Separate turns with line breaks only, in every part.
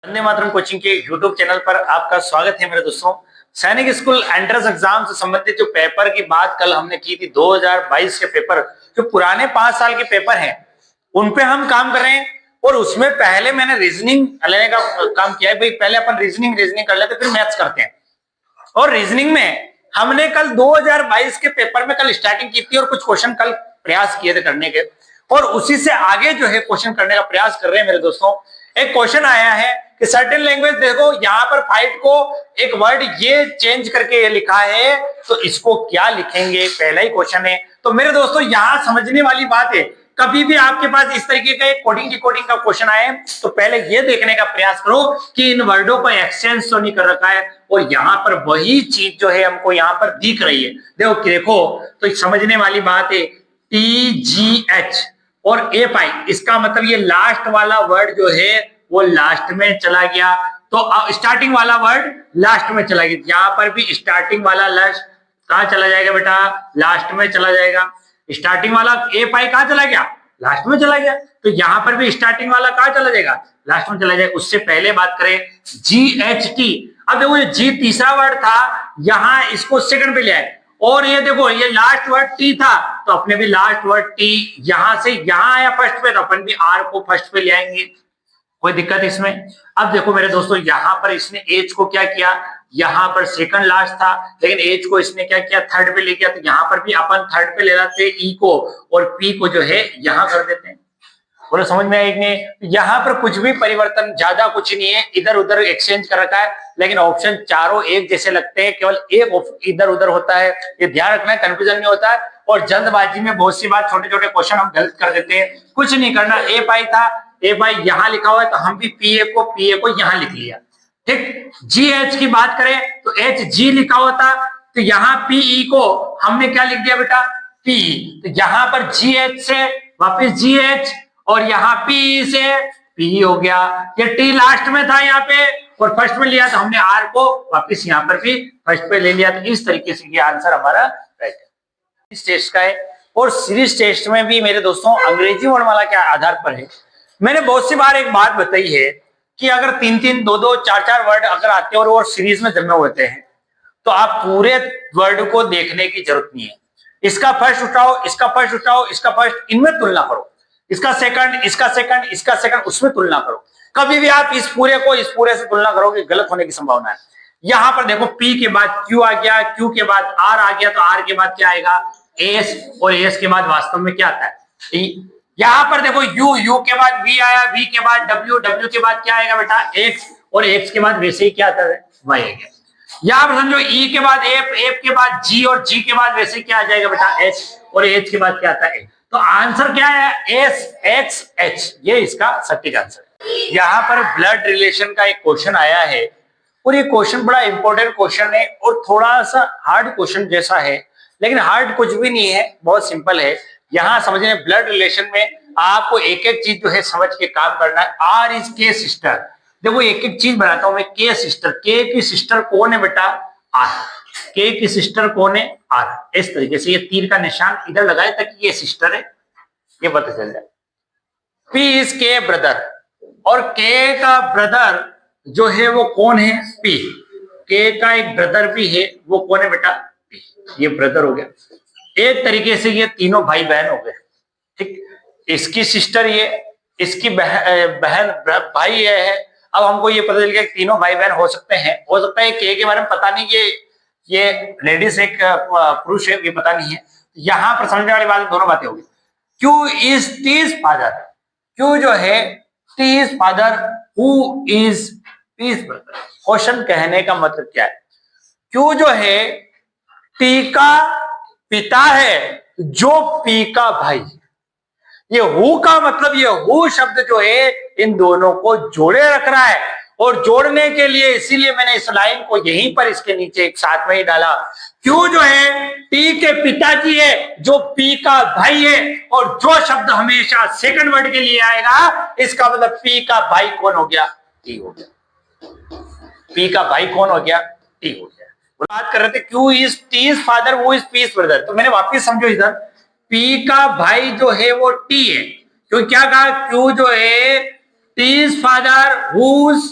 Vande Mataram coaching के YouTube channel पर आपका स्वागत है मेरे दोस्तों। सैनिक स्कूल एंट्रेंस एग्जाम से संबंधित जो पेपर की बात कल हमने की थी 2022 के पेपर, जो पुराने 5 साल के पेपर हैं उन पे हम काम कर रहे हैं। और उसमें पहले मैंने रीजनिंग लेने का काम किया है। भाई पहले अपन रीजनिंग कर लेते फिर मैथ्स करते हैं। और रीजनिंग में हमने कल 2022 के पेपर में कल स्टार्टिंग की थी और कुछ क्वेश्चन कल प्रयास किए थे करने के, और उसी से आगे जो है क्वेश्चन करने का प्रयास कर रहे हैं मेरे दोस्तों। एक क्वेश्चन आया है कि सर्टेन लैंग्वेज, देखो यहाँ पर फाइट को एक वर्ड ये चेंज करके ये लिखा है, तो इसको क्या लिखेंगे, पहला ही क्वेश्चन है। तो मेरे दोस्तों यहाँ समझने वाली बात है, कभी भी आपके पास इस तरीके का एक कोडिंग डिकोडिंग का क्वेश्चन आए तो पहले ये देखने का प्रयास करो कि इन वर्डों का एक्सचेंज तो नहीं कर रखा है। और यहाँ पर वही चीज जो है हमको यहाँ पर दिख रही है, देखो तो समझने वाली बात है। TGH और एपाई, इसका मतलब ये लास्ट वाला वर्ड जो है वो लास्ट में चला गया, तो स्टार्टिंग वाला वर्ड लास्ट में चला गया। यहाँ पर भी स्टार्टिंग वाला लास्ट कहाँ चला जाएगा बेटा, लास्ट में चला जाएगा। स्टार्टिंग वाला एपाई कहाँ चला गया, लास्ट में चला गया। तो यहाँ पर भी स्टार्टिंग वाला कहाँ चला जाएगा, लास्ट में चला जाएगा। उससे पहले बात करें GHT, अब देखो ये G तीसरा वर्ड था, यहाँ इसको सेकंड पे ले आए। और ये देखो ये लास्ट वर्ड T था, तो अपने भी लास्ट वर्ड T यहां से यहां आया फर्स्ट पे, तो अपन भी R को फर्स्ट पे ले आएंगे। कोई दिक्कत इसमें? अब देखो मेरे दोस्तों यहाँ पर इसने H को क्या किया, यहाँ पर सेकंड लास्ट था लेकिन H को इसने क्या किया, थर्ड पे ले गया। तो यहाँ पर भी अपन थर्ड पे ले जाते हैं E को, और P को जो है यहाँ कर देते हैं। बोलो समझ में आएगी नहीं? यहाँ पर कुछ भी परिवर्तन ज्यादा कुछ नहीं है, इधर उधर एक्सचेंज कर रखा है, लेकिन ऑप्शन चारों एक जैसे लगते हैं, केवल एक इधर उधर होता है। ये ध्यान रखना है, कंफ्यूजन नहीं होता है। और जल्दबाजी में बहुत सी बात, छोटे छोटे क्वेश्चन हम गलत कर देते हैं। कुछ नहीं करना, ए पाई था, ए पाई यहाँ लिखा हुआ है तो हम भी पीए को यहाँ लिख लिया। ठीक, GH की बात करें तो HG लिखा हुआ था, तो यहाँ PE को हमने क्या लिख दिया बेटा, PE। तो यहाँ पर GH से वापिस GH और यहाँ PE से PE हो गया। ये T लास्ट में था यहाँ पे और फर्स्ट में लिया, तो हमने R को वापिस यहाँ पर भी फर्स्ट पे ले लिया। तो इस तरीके से ये आंसर हमारा राइट है, इस टेस्ट का है। और सीरीज टेस्ट में भी मेरे दोस्तों अंग्रेजी वर्णमाला के आधार पर है। मैंने बहुत सी बार एक बात बताई है कि अगर 3-3, 2-2, 4-4 वर्ड अगर आते हैं और वो सीरीज में जमे होते हैं, तो आप पूरे वर्ड को देखने की जरूरत नहीं है। इसका फर्स्ट उठाओ, इसका फर्स्ट उठाओ, इसका फर्स्ट, इनमें तुलना करो। इसका सेकंड, इसका सेकंड, इसका सेकंड, उसमें तुलना करो। कभी भी आप इस पूरे को इस पूरे से तुलना करोगे, गलत होने की संभावना है। यहां पर देखो P के बाद Q आ गया, Q के बाद R आ गया, तो R के बाद क्या आएगा, S, और S के बाद वास्तव में क्या आता है, T। यहां पर देखो U के बाद V आया, V के बाद W के बाद क्या आएगा बेटा, X, और X के बाद वैसे ही क्या आता है, Y आ गया। यहां पर समझो E के बाद F के बाद G, और G के बाद वैसे क्या आ जाएगा बेटा, H, और H के बाद क्या आता है। तो आंसर क्या है, SXH, ये इसका सटीक आंसर है। यहाँ पर ब्लड रिलेशन का एक क्वेश्चन आया है, और ये क्वेश्चन बड़ा इंपॉर्टेंट क्वेश्चन है और थोड़ा सा हार्ड क्वेश्चन जैसा है, लेकिन हार्ड कुछ भी नहीं है, बहुत सिंपल है। यहाँ समझने, ब्लड रिलेशन में आपको एक एक चीज जो है समझ के काम करना है। R इज के सिस्टर, देखो एक एक चीज बनाता हूं मैं। के सिस्टर, के की सिस्टर कौन है बेटा, R। के की सिस्टर कौन है, R। इस तरीके से ये तीर का निशान इधर लगाए ताकि ये सिस्टर है, ये पता चल जाए। P इज के ब्रदर, और के का ब्रदर जो है वो कौन है, P। के का एक ब्रदर भी है, वो कौन है बेटा, P। ये ब्रदर हो गया। एक तरीके से ये तीनों भाई बहन हो गए। ठीक, इसकी सिस्टर ये, इसकी बहन भाई ये है। अब हमको ये पता चल गया कि तीनों भाई बहन हो सकते हैं। हो सकता है के बारे में पता नहीं, ये लेडीज एक पुरुष है, ये पता नहीं है। यहां पर समझने वाली बात, दोनों बातें होगी। Q is T's father, Q जो है T's father, who is T's brother. Question कहने का मतलब क्या है, क्यू जो है टी का पिता है, जो पी का भाई। ये हु का मतलब, ये हु शब्द जो है इन दोनों को जोड़े रख रहा है, और जोड़ने के लिए इसीलिए मैंने इस लाइन को यहीं पर इसके नीचे एक साथ में ही डाला। क्यों जो है टी के पिताजी है, जो पी का भाई है, और जो शब्द हमेशा सेकंड वर्ड के लिए आएगा, इसका मतलब पी का भाई कौन हो गया, टी हो गया। पी का भाई कौन हो गया, टी हो गया। बात कर रहे थे क्यू इज टीज फादर, वो इज पीज ब्रदर। तो मैंने वापिस समझो इधर, पी का भाई जो है वो टी है, क्योंकि क्या कहा, क्यू जो है T's father, whose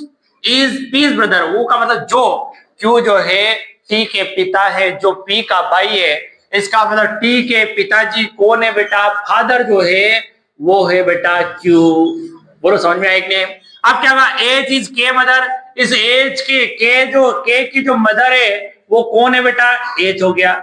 is P's brother, वो का मतलब जो, क्यू जो है टी के पिता है, जो पी का भाई है, इसका मतलब टी के पिताजी कौन है बेटा, फादर जो है वो है बेटा क्यू। बोलो समझ में आया कि नहीं? अब क्या होगा, एच इज के मदर, इस एच के जो के की जो मदर है वो कौन है बेटा, एच हो गया।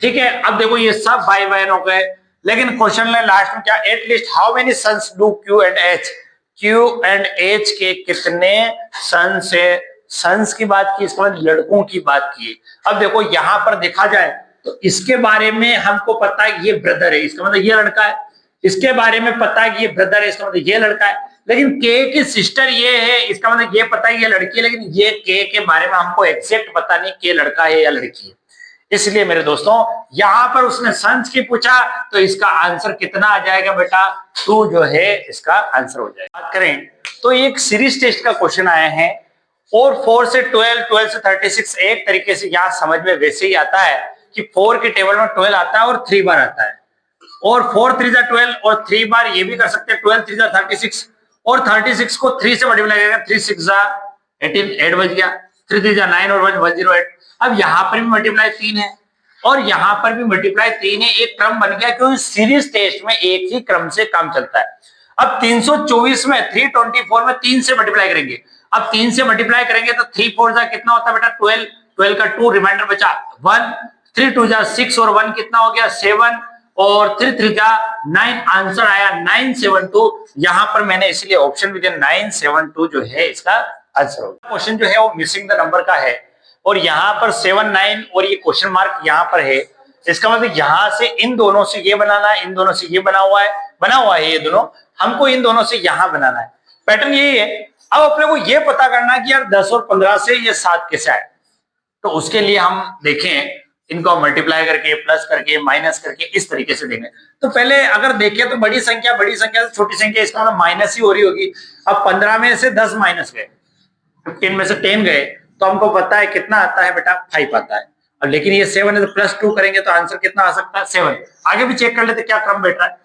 ठीक है, अब देखो ये सब भाई बहन हो गए, लेकिन क्वेश्चन में लास्ट में क्या, at least how many sons do Q and H, Q and H के कितने सन्स है, सन्स की बात की, इसके बाद लड़कों की बात की। अब देखो यहां पर देखा जाए तो इसके बारे में हमको पता है ये ब्रदर है, इसका मतलब ये लड़का है, इसके बारे में पता है कि ये ब्रदर है, इसका मतलब ये लड़का है, लेकिन के की सिस्टर ये है, इसका मतलब ये पता है ये लड़की है, लेकिन ये के बारे में हमको एग्जैक्ट पता नहीं कि लड़का है या लड़की है। इसलिए मेरे दोस्तों यहां पर उसने सन्स की पूछा तो इसका आंसर कितना आ जाएगा बेटा, 2 जो है इसका आंसर हो जाएगा। बात करें तो एक सीरीज टेस्ट का क्वेश्चन आया है, और 4 से 12, 12 से 36 एक तरीके से यहां समझ में वैसे ही आता है कि 4 के टेबल में 12 आता है और 3 बार आता है, और 4 3 जा 12 और 3 बार ये भी कर सकते हैं, 12 3 जा 36, और 36 को 3 से मल्टीप्लाई करेगा, 3 6 जा 18, 8 बज गया, 3 3 जा 9 और 1 108। अब यहां पर भी मल्टीप्लाई 3 है और यहां पर भी मल्टीप्लाई 3 है, एक क्रम बन गया क्योंकि सीरीज टेस्ट में एक ही क्रम से काम चलता है। अब 324 में 324 में 3 से मल्टीप्लाई करेंगे, अब 3 से मल्टीप्लाई करेंगे तो 3 4 जा कितना होता है बेटा 12, 12 का 2 रिमाइंडर बचा 1, 3 2 जा 6 और 1 कितना हो गया 7, और 3 3 जा 9, आंसर आया 972। यहां पर मैंने इसलिए ऑप्शन भी दिया 972 जो है इसका आंसर होगा। क्वेश्चन जो है वो मिसिंग द नंबर का है, और यहां पर 7 9 और ये क्वेश्चन मार्क यहां पर है, इसका मतलब यहां से इन दोनों से ये बनाना है, इन दोनों से ये बना हुआ है ये दोनों, हमको इन दोनों से यहां बनाना है, पैटर्न यही है। अब अपने को ये पता करना है कि यार 10 और 15 से ये 7 कैसे आए, तो उसके लिए हम देखें इनको मल्टीप्लाई करके, प्लस करके, माइनस करके, इस तरीके से देंगे। तो पहले अगर देखें तो बड़ी संख्या से छोटी संख्या, इसका मतलब माइनस ही हो रही होगी। अब 15 में से 10 माइनस गए, 15 में से 10 गए, तो हमको पता है कितना आता है बेटा 5 आता है। अब लेकिन ये 7 है तो +2 करेंगे तो आंसर कितना आ सकता है 7। आगे भी चेक कर लेते क्या क्रम बैठ रहा है।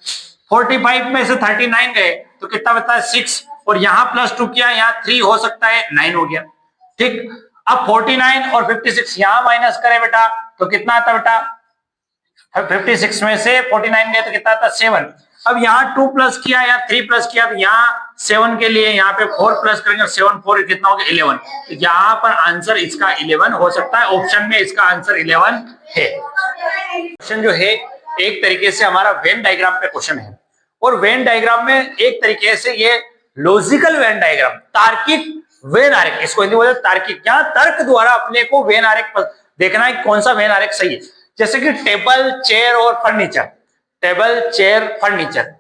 45 में से 39 गए तो कितना बता है 6, और यहाँ +2 किया, यहाँ 3 हो सकता है 9 हो गया। ठीक, अब 49 और 56 यहाँ माइनस करें बेटा तो कितना आता बेटा, 56 में से 49 गए तो कितना आता 7। अब यहाँ 2 प्लस किया या 3 प्लस किया, तो यहाँ 7 के लिए यहाँ पे 4 प्लस करेंगे, 7 4 कितना हो गया 11। तो यहाँ पर आंसर इसका 11 हो सकता है, ऑप्शन में इसका आंसर 11 है। क्वेश्चन जो है एक तरीके से हमारा वेन डायग्राम पे क्वेश्चन है, और वेन डायग्राम में एक तरीके से ये लॉजिकल वेन डायग्राम, तार्किक वेन आरेख, इसको हिंदी बोलते हैं तार्किक, यहाँ तर्क द्वारा अपने को वेन आरेख देखना है कौन सा वेन आरेख सही है। जैसे कि टेबल चेयर और फर्नीचर, टेबल चेयर फर्नीचर।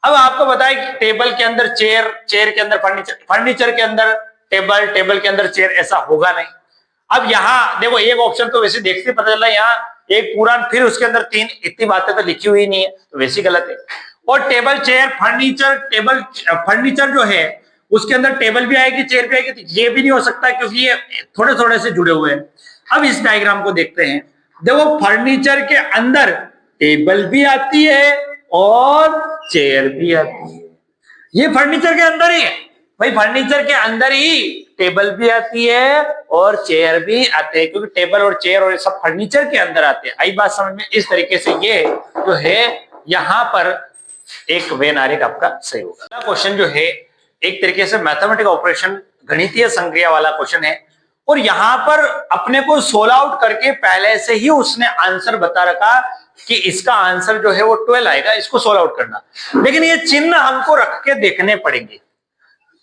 अब आपको बताएं कि टेबल के अंदर चेयर, चेयर के अंदर फर्नीचर, फर्नीचर के अंदर टेबल, टेबल के अंदर चेयर, ऐसा होगा नहीं। अब यहाँ देखो एक ऑप्शन तो वैसे देखते पता चला, यहाँ एक पूरा, फिर उसके अंदर 3, इतनी बातें तो लिखी हुई नहीं है, तो वैसे गलत है। और table chair furniture, table furniture जो है उसके अंदर टेबल भी आएगी चेयर भी आएगी, तो ये भी नहीं हो सकता क्योंकि ये थोड़े थोड़े से जुड़े हुए हैं। अब इस डायग्राम को देखते हैं, देखो फर्नीचर के अंदर टेबल भी आती है और चेयर भी आती है, ये फर्नीचर के अंदर ही है भाई, फर्नीचर के अंदर ही टेबल भी आती है और चेयर भी आते हैं, क्योंकि टेबल और चेयर और सब फर्नीचर के अंदर आते हैं। आई बात समझ में? इस तरीके से ये जो है यहाँ पर एक वेन आरेख आपका सही होगा। अगला क्वेश्चन जो है एक तरीके से मैथमेटिकल ऑपरेशन, गणितीय संक्रिया वाला क्वेश्चन है, और यहां पर अपने को सोल्व आउट करके पहले से ही उसने आंसर बता रखा कि इसका आंसर जो है वो 12 आएगा, इसको सोल्व आउट करना। लेकिन ये चिन्ह हमको रख के देखने पड़ेंगे।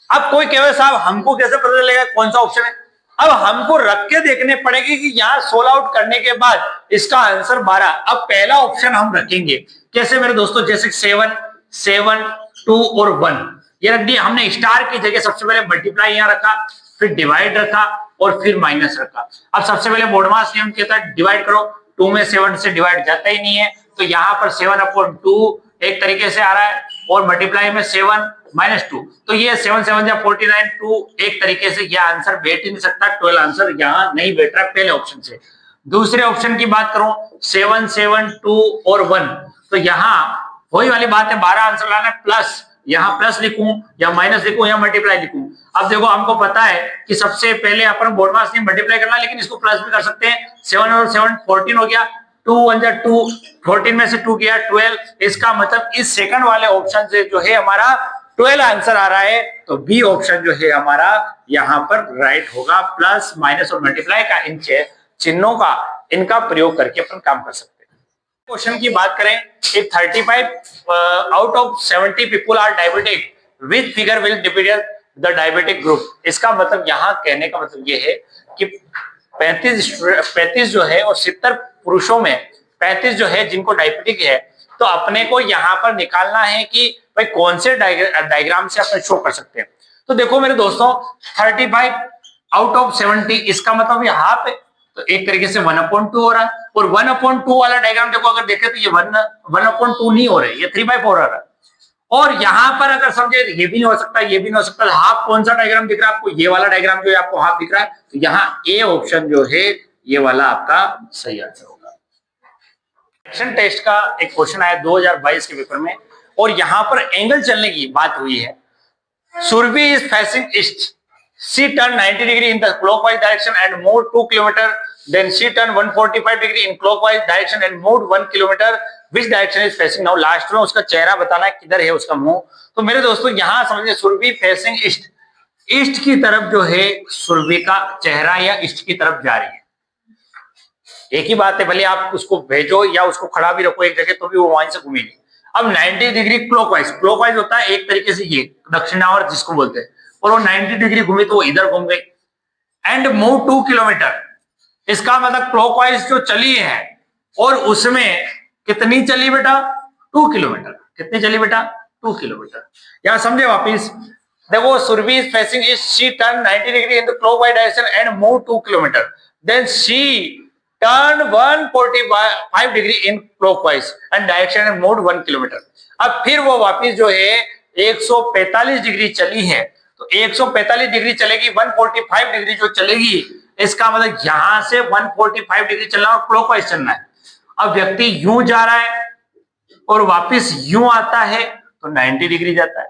अब कोई कहे साहब हमको कैसे पता चलेगा कौन सा ऑप्शन है, अब हमको रख के देखने पड़ेगी कि यहाँ सोल्व आउट करने के बाद इसका आंसर 12। अब पहला ऑप्शन हम रखेंगे कैसे मेरे दोस्तों, जैसे 7 7 2 और 1 ये रख दिया हमने। स्टार की जगह सबसे पहले मल्टीप्लाई यहाँ रखा, फिर डिवाइड रखा और फिर माइनस रखा। अब सबसे पहले बोडमास नियम कहता है डिवाइड करो, 2 में 7 से डिवाइड जाता ही नहीं है, तो यहाँ पर 7/2 एक तरीके से आ रहा है, और मल्टीप्लाई में 7 -2, तो ये 7 7 जा 49 2 एक तरीके से यह आंसर बैठ ही नहीं सकता, 12 आंसर यहाँ नहीं बैठ रहा पहले ऑप्शन से। दूसरे ऑप्शन की बात करूं 7 7 2 और 1, तो यहाँ वही वाली बात है 12 आंसर लाना प्लस यहाँ प्लस लिखूं या माइनस लिखूं या मल्टीप्लाई लिखूं। अब देखो हमको पता है कि सबसे पहले अपन बोर्ड मास ने मल्टीप्लाई करना, लेकिन इसको प्लस भी कर सकते हैं। 7 और 7 14 हो गया, 2 1 जा 2, 14 में से 2 गया 12। इसका मतलब इस सेकंड वाले ऑप्शन से जो है हमारा 12 आंसर आ रहा है, तो बी ऑप्शन जो है हमारा यहाँ पर राइट होगा। प्लस माइनस और मल्टीप्लाई का इन चिन्हों का इनका प्रयोग करके अपन काम कर सकते हैं। क्वेश्चन की बात करें, if 35 out of 70 people are diabetic, which figure will depict the diabetic group? इसका मतलब यहाँ कहने का मतलब ये है कि 35 जो है और 70 पुरुषों में 35 जो है जिनको डायबिटिक है, तो अपने को यहाँ पर निकालना है कि भाई कौन से डायग्राम से अपन शो कर सकते हैं। तो देखो मेरे दोस्तों, 35 आउट ऑफ 70 इसका मतलब ये हाफ है, तो एक तरीके से 1/2 हो रहा है। और 1/2 वाला डायग्राम देखो अगर देखें तो ये 1/2 नहीं हो रहा है, ये 3/4 हो रहा है। और यहां पर अगर समझे ये भी नहीं हो सकता, ये भी नहीं हो सकता, हाफ कौन सा डायग्राम दिख रहा है आपको? ये वाला डायग्राम जो है आपको हाफ दिख रहा है, तो यहाँ ए ऑप्शन जो है ये वाला आपका सही आंसर होगा। एक्शन टेस्ट का एक क्वेश्चन आया 2022 के पेपर में, और यहां पर एंगल चलने की बात हुई है। Surabhi is facing east, she turned 90 degree in the clockwise direction and moved 2 kilometer. Then she turned 145 degree in clockwise direction and moved 1 kilometer. Which direction is facing now? Last में उसका चेहरा बताना है, किधर है उसका मुंह। तो मेरे दोस्तों यहाँ समझिए, सुरभि फेसिंग ईस्ट, ईस्ट की तरफ जो है सुरभि का चेहरा या ईस्ट की तरफ जा रही है। एक ही बात है, भले आप उसको भेजो या उसको खड़ा भी रखो एक जगह तो भी वो वहां से घूमेगी। अब 90 डिग्री क्लॉकवाइज, क्लॉकवाइज होता है एक तरीके से ये दक्षिणावर्त जिसको बोलते हैं, और वो 90 डिग्री घूमी तो वो इधर घूम गई। एंड मूव 2 किलोमीटर, इसका मतलब क्लॉकवाइज जो चली है और उसमें कितनी चली बेटा? 2 किलोमीटर। कितनी चली बेटा? 2 किलोमीटर। यहां समझे वापिस, देखो Surabhi is facing east, she turn 90 degree in the clockwise direction and move 2 kilometer. Then she turn 145 degree in clockwise and direction and move 1 kilometer. अब फिर वो वापिस जो है 145 डिग्री चली है, तो 145 डिग्री चलेगी, 145 डिग्री जो चलेगी, इसका मतलब यहां से 145 डिग्री चलना और क्लॉकवाइज चलना है। अब व्यक्ति यूं जा रहा है और वापस यूं आता है तो 90 डिग्री जाता है।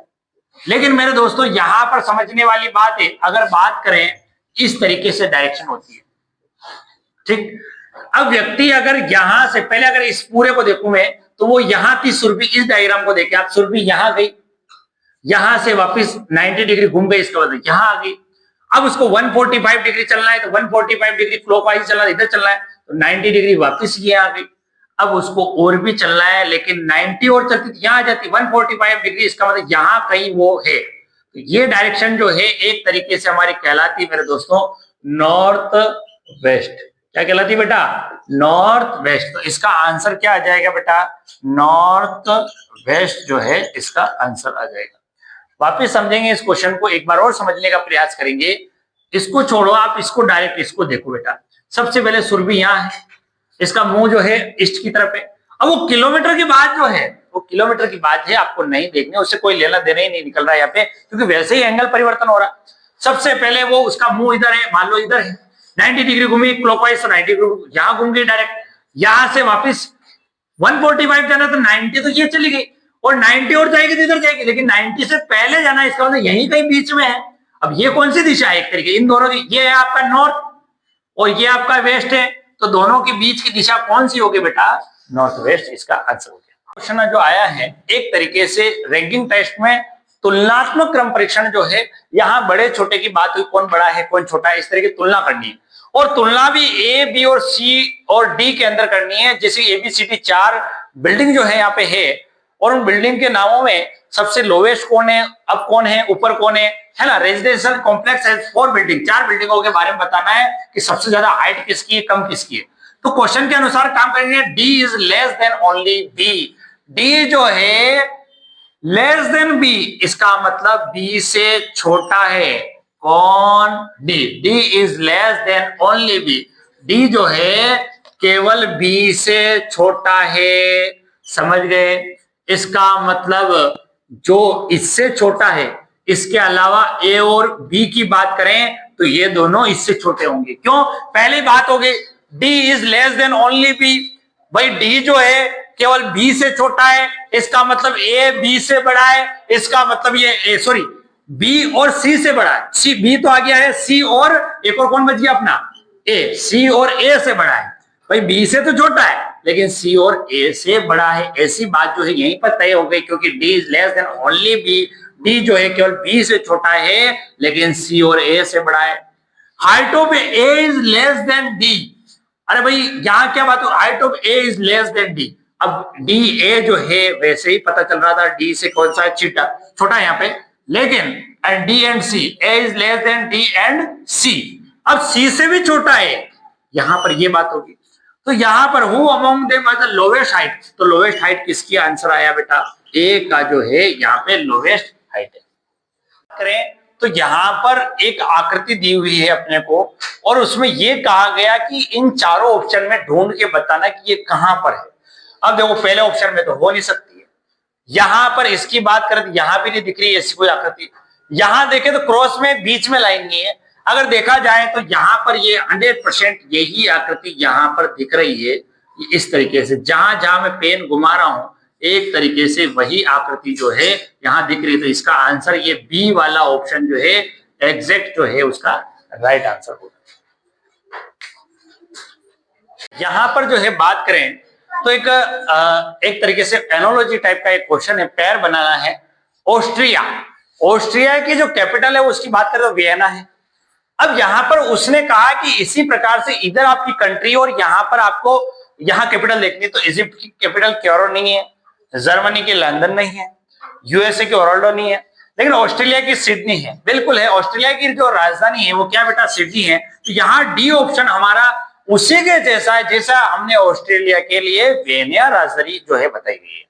लेकिन मेरे दोस्तों यहां पर समझने वाली बात है, अगर बात करें इस तरीके से डायरेक्शन होती है, ठीक। अब व्यक्ति अगर यहां से पहले अगर इस पूरे को देखूं मैं, तो वो यहां थी सुरभि, इस डायग्राम को देखे आप, सुरभि यहां गई, यहां से वापस 90 डिग्री घूम गई, इसके बाद यहां आ गई। अब उसको 145 डिग्री चलना है, तो 145 डिग्री क्लॉकवाइज चलना है, इधर चलना है, तो 90 डिग्री वापस ये आ गई। अब उसको और भी चलना है, लेकिन 90 और चलती तो यहां आ जाती 145 डिग्री, इसका मतलब यहां कहीं वो है। तो ये डायरेक्शन जो है एक तरीके से हमारी कहलाती मेरे दोस्तों नॉर्थ वेस्ट। क्या कहलाती बेटा? North west. तो इसका आंसर क्या आ जाएगा बेटा? नॉर्थ वेस्ट जो है इसका आंसर आ जाएगा। वापिस समझेंगे इस क्वेश्चन को, एक बार और समझने का प्रयास करेंगे। इसको छोड़ो, आप इसको डायरेक्ट इसको देखो बेटा। सबसे पहले सुरभि यहाँ है, इसका मुंह जो है ईस्ट की तरफ है। अब वो किलोमीटर की बात जो है, वो किलोमीटर की बात है, आपको नहीं देखने, उससे कोई लेना देना ही नहीं निकल रहा है यहाँ पे, क्योंकि वैसे ही एंगल परिवर्तन हो रहा। सबसे पहले वो उसका मुंह इधर है, मान लो इधर है, 90 डिग्री घूमी क्लॉकवाइज, तो 90 डिग्री यहां घूम गई डायरेक्ट। यहां से वापिस 145 जाना, तो 90 तो ये चली गई, और 90 और जाएगी तो इधर जाएगी, लेकिन 90 से पहले जाना, इसका मतलब यहीं कहीं बीच में है। अब ये कौन सी दिशा है? एक तरीके इन दोनों की, ये है आपका नॉर्थ और ये आपका वेस्ट है, तो दोनों के बीच की दिशा कौन सी होगी बेटा? नॉर्थ वेस्ट इसका आंसर हो गया। क्वेश्चन जो आया है एक तरीके से रैंकिंग टेस्ट में तुलनात्मक क्रम परीक्षण जो है, यहाँ बड़े छोटे की बात हुई, कौन बड़ा है कौन छोटा है, इस तरह की तुलना करनी है। और तुलना भी ए बी और सी और डी के अंदर करनी है। जैसे ABCD 4 बिल्डिंग जो है यहाँ पे है, और उन बिल्डिंग के नामों में सबसे लोवेस्ट कौन है, अब कौन है, ऊपर कौन है ना। रेजिडेंशियल कॉम्प्लेक्स है 4 बिल्डिंग, 4 बिल्डिंगों के बारे में बताना है कि सबसे ज्यादा हाइट किसकी है, कम किसकी है। तो क्वेश्चन के अनुसार काम करेंगे। D is less than only B, D जो है लेस देन B, इसका मतलब B से छोटा है। कौन? D, D is less than only B, D जो है केवल B से छोटा है। समझ गए? इसका मतलब जो इससे छोटा है, इसके अलावा A और B की बात करें तो ये दोनों इससे छोटे होंगे। क्यों? पहली बात हो गई D is less than only B, भाई D जो है केवल बी से छोटा है, इसका मतलब ए बी से बड़ा है, इसका मतलब ये सॉरी बी और सी से बड़ा है। सी बी तो आ गया है, सी और एक और कौन बच गया अपना ए, सी और ए से बड़ा है। भाई बी से तो छोटा है लेकिन सी और ए से बड़ा है, ऐसी बात जो है यहीं पर तय हो गई, क्योंकि D is less than only B. D जो है केवल बी से छोटा है लेकिन सी और ए से बड़ा है। Height of A is less than D. अरे भाई यहां क्या बात हो, height of A is less than D. अब डी ए जो है वैसे ही पता चल रहा था डी से कौन सा छोटा छोटा है यहाँ पे, लेकिन and D and C, A is less than D and C. अब सी से भी छोटा है, यहां पर ये बात होगी। तो यहां पर who among them was the lowest height, तो लोवेस्ट हाइट किसकी आंसर आया बेटा, ए का जो है यहाँ पे लोवेस्ट हाइट है। करें तो यहां पर एक आकृति दी हुई है अपने को, और उसमें यह कहा गया कि इन चारों ऑप्शन में ढूंढ के बताना कि ये कहां पर है। अब देखो पहले ऑप्शन में तो हो नहीं सकती है, यहां पर इसकी बात करें तो यहां भी नहीं दिख रही ऐसी कोई आकृति। यहां देखें तो क्रॉस में बीच में लाइन नहीं है। अगर देखा जाए तो यहां पर ये 100% यही आकृति यहां पर दिख रही है, इस तरीके से जहां जहां मैं पेन घुमा रहा हूं एक तरीके से वही आकृति जो है यहां दिख रही है। तो इसका आंसर ये बी वाला ऑप्शन जो है एग्जैक्ट जो है उसका राइट आंसर होगा। यहां पर जो है बात करें तो एक तरीके से एनोलॉजी टाइप का एक क्वेश्चन है, पैर बनाना है। ऑस्ट्रिया, ऑस्ट्रिया की जो कैपिटल है उसकी बात करें तो वियना है। अब यहां पर उसने कहा कि इसी प्रकार से इधर आपकी कंट्री और यहां पर आपको यहां कैपिटल देखनी, तो इजिप्ट की कैपिटल क्योरो नहीं है, जर्मनी की लंदन नहीं है, यूएसए की ओराल्डो नहीं है, लेकिन ऑस्ट्रेलिया की सिडनी है। बिल्कुल है, ऑस्ट्रेलिया की जो राजधानी है वो क्या बेटा, सिडनी है। तो यहाँ डी ऑप्शन हमारा उसी के जैसा है जैसा हमने ऑस्ट्रेलिया के लिए वियना राजधानी जो है बताई गई है।